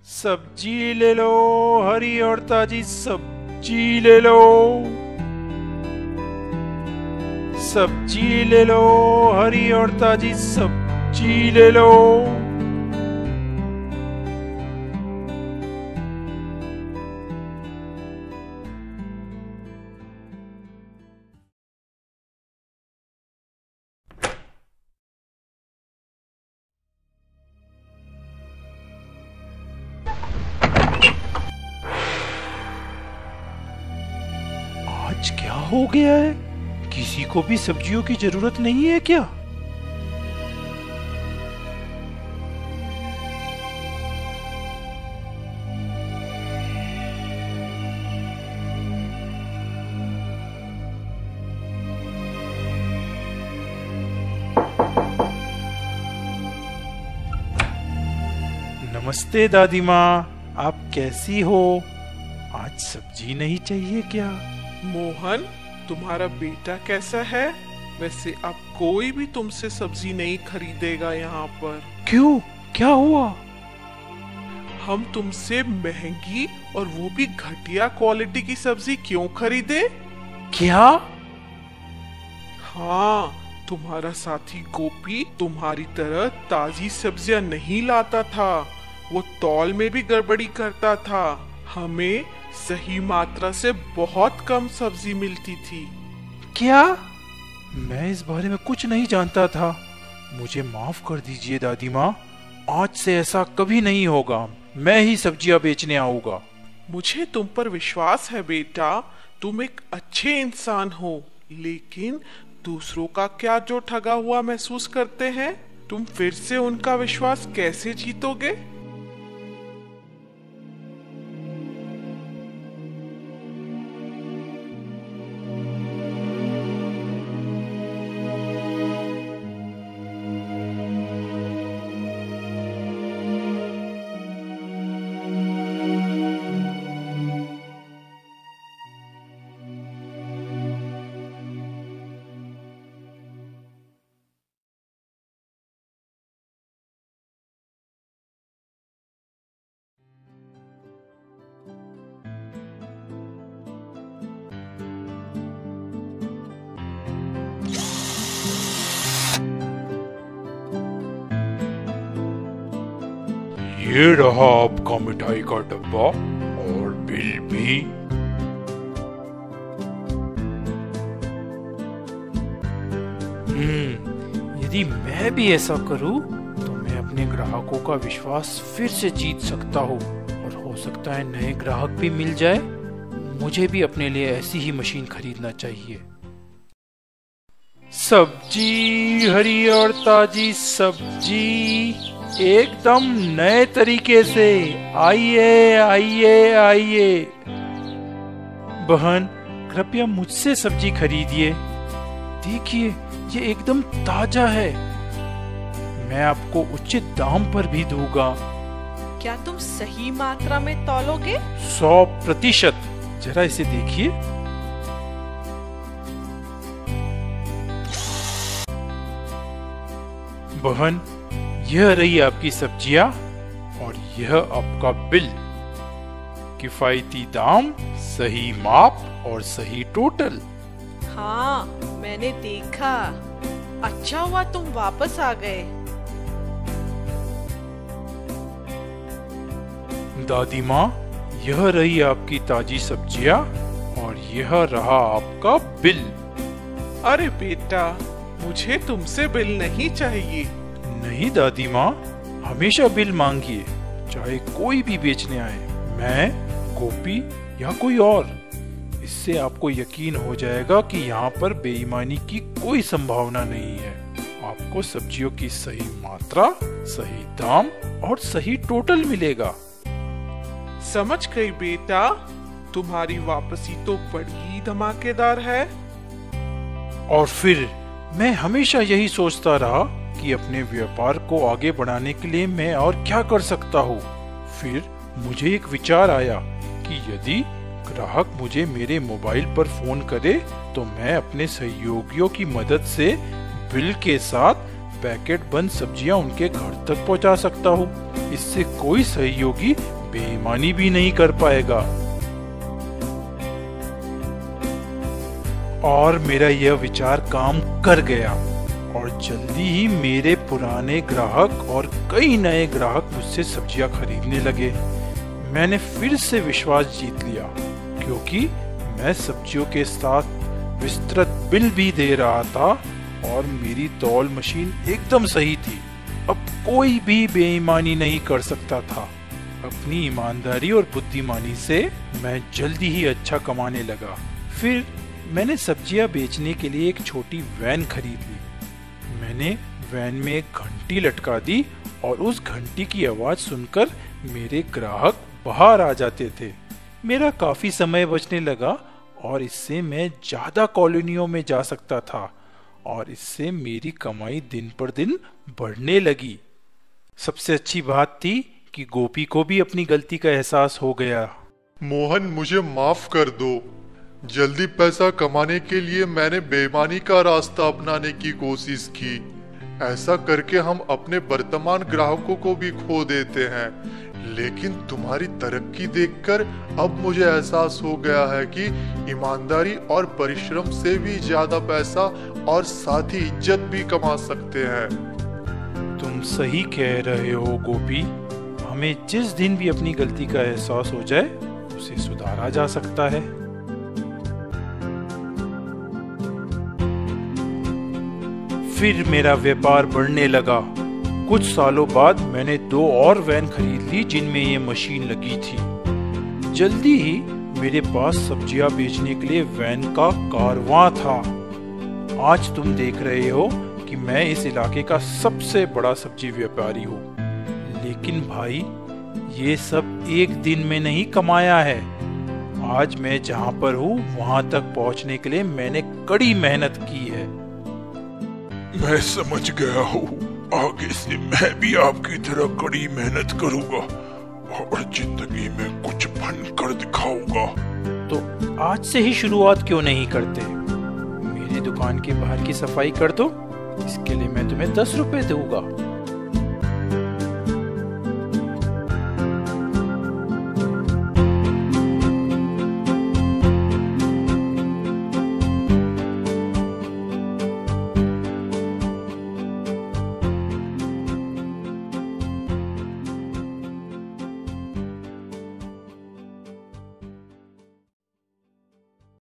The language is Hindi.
सब्जी ले लो, हरी और ताजी सब्जी ले लो। सब्जी ले लो, हरी और ताजी सब्जी ले लो। आज क्या हो गया है? किसी को भी सब्जियों की जरूरत नहीं है क्या? नमस्ते दादी माँ, आप कैसी हो? आज सब्जी नहीं चाहिए क्या? मोहन, तुम्हारा बेटा कैसा है? वैसे अब कोई भी तुमसे सब्जी नहीं खरीदेगा यहाँ पर। क्यों, क्या हुआ? हम तुमसे महंगी और वो भी घटिया क्वालिटी की सब्जी क्यों खरीदे? क्या? हाँ, तुम्हारा साथी गोपी तुम्हारी तरह ताजी सब्जियां नहीं लाता था। वो तौल में भी गड़बड़ी करता था। हमें सही मात्रा से बहुत कम सब्जी मिलती थी। क्या? मैं इस बारे में कुछ नहीं जानता था। मुझे माफ कर दीजिए दादी माँ, आज से ऐसा कभी नहीं होगा। मैं ही सब्जियां बेचने आऊंगा। मुझे तुम पर विश्वास है बेटा, तुम एक अच्छे इंसान हो। लेकिन दूसरों का क्या जो ठगा हुआ महसूस करते हैं, तुम फिर से उनका विश्वास कैसे जीतोगे? ये रहा आपका मिठाई का डब्बा और बिल भी। यदि मैं भी ऐसा करूं तो मैं अपने ग्राहकों का विश्वास फिर से जीत सकता हूं और हो सकता है नए ग्राहक भी मिल जाए। मुझे भी अपने लिए ऐसी ही मशीन खरीदना चाहिए। सब्जी, हरी और ताजी सब्जी, एकदम नए तरीके से। आइए आइए आइए। बहन, कृपया मुझसे सब्जी खरीदिए। देखिए, ये एकदम ताजा है। मैं आपको उचित दाम पर भी दूंगा। क्या तुम सही मात्रा में तौलोगे? 100%। जरा इसे देखिए। बहन, यह रही आपकी सब्जियां और यह आपका बिल। किफायती दाम, सही माप और सही टोटल। हाँ, मैंने देखा। अच्छा हुआ तुम वापस आ गए। दादी माँ, यह रही आपकी ताजी सब्जियां और यह रहा आपका बिल। अरे बेटा, मुझे तुमसे बिल नहीं चाहिए। नहीं दादी माँ, हमेशा बिल मांगिए, चाहे कोई भी बेचने आए, मैं, गोपी या कोई और। इससे आपको यकीन हो जाएगा कि यहाँ पर बेईमानी की कोई संभावना नहीं है। आपको सब्जियों की सही मात्रा, सही दाम और सही टोटल मिलेगा। समझ गई बेटा, तुम्हारी वापसी तो बड़ी धमाकेदार है। और फिर मैं हमेशा यही सोचता रहा कि अपने व्यापार को आगे बढ़ाने के लिए मैं और क्या कर सकता हूँ। फिर मुझे एक विचार आया कि यदि ग्राहक मुझे मेरे मोबाइल पर फोन करे तो मैं अपने सहयोगियों की मदद से बिल के साथ पैकेट बंद सब्जियां उनके घर तक पहुंचा सकता हूं। इससे कोई सहयोगी बेईमानी भी नहीं कर पाएगा। और मेरा यह विचार काम कर गया और जल्दी ही मेरे पुराने ग्राहक और कई नए ग्राहक मुझसे सब्जियां खरीदने लगे। मैंने फिर से विश्वास जीत लिया क्योंकि मैं सब्जियों के साथ विस्तृत बिल भी दे रहा था और मेरी तौल मशीन एकदम सही थी। अब कोई भी बेईमानी नहीं कर सकता था। अपनी ईमानदारी और बुद्धिमानी से मैं जल्दी ही अच्छा कमाने लगा। फिर मैंने सब्जियां बेचने के लिए एक छोटी वैन खरीद ली। मैंने वैन में एक घंटी लटका दी और उस घंटी की आवाज सुनकर मेरे ग्राहक बाहर आ जाते थे। मेरा काफी समय बचने लगा और इससे मैं ज्यादा कॉलोनियों में जा सकता था और इससे मेरी कमाई दिन पर दिन बढ़ने लगी। सबसे अच्छी बात थी कि गोपी को भी अपनी गलती का एहसास हो गया। मोहन, मुझे माफ कर दो। जल्दी पैसा कमाने के लिए मैंने बेईमानी का रास्ता अपनाने की कोशिश की। ऐसा करके हम अपने वर्तमान ग्राहकों को भी खो देते हैं। लेकिन तुम्हारी तरक्की देखकर अब मुझे एहसास हो गया है कि ईमानदारी और परिश्रम से भी ज्यादा पैसा और साथ ही इज्जत भी कमा सकते हैं। तुम सही कह रहे हो गोपी। हमें जिस दिन भी अपनी गलती का एहसास हो जाए उसे सुधारा जा सकता है। फिर मेरा व्यापार बढ़ने लगा। कुछ सालों बाद मैंने 2 और वैन खरीद ली जिनमें ये मशीन लगी थी। जल्दी ही मेरे पास सब्जियां बेचने के लिए वैन का कारवां था। आज तुम देख रहे हो कि मैं इस इलाके का सबसे बड़ा सब्जी व्यापारी हूँ। लेकिन भाई, ये सब एक दिन में नहीं कमाया है। आज मैं जहाँ पर हूँ वहां तक पहुँचने के लिए मैंने कड़ी मेहनत की है। मैं समझ गया हूँ। आगे से मैं भी आपकी तरह कड़ी मेहनत करूँगा और जिंदगी में कुछ बनकर दिखाऊंगा। तो आज से ही शुरुआत क्यों नहीं करते? मेरी दुकान के बाहर की सफाई कर दो। इसके लिए मैं तुम्हें 10 रुपए दूंगा।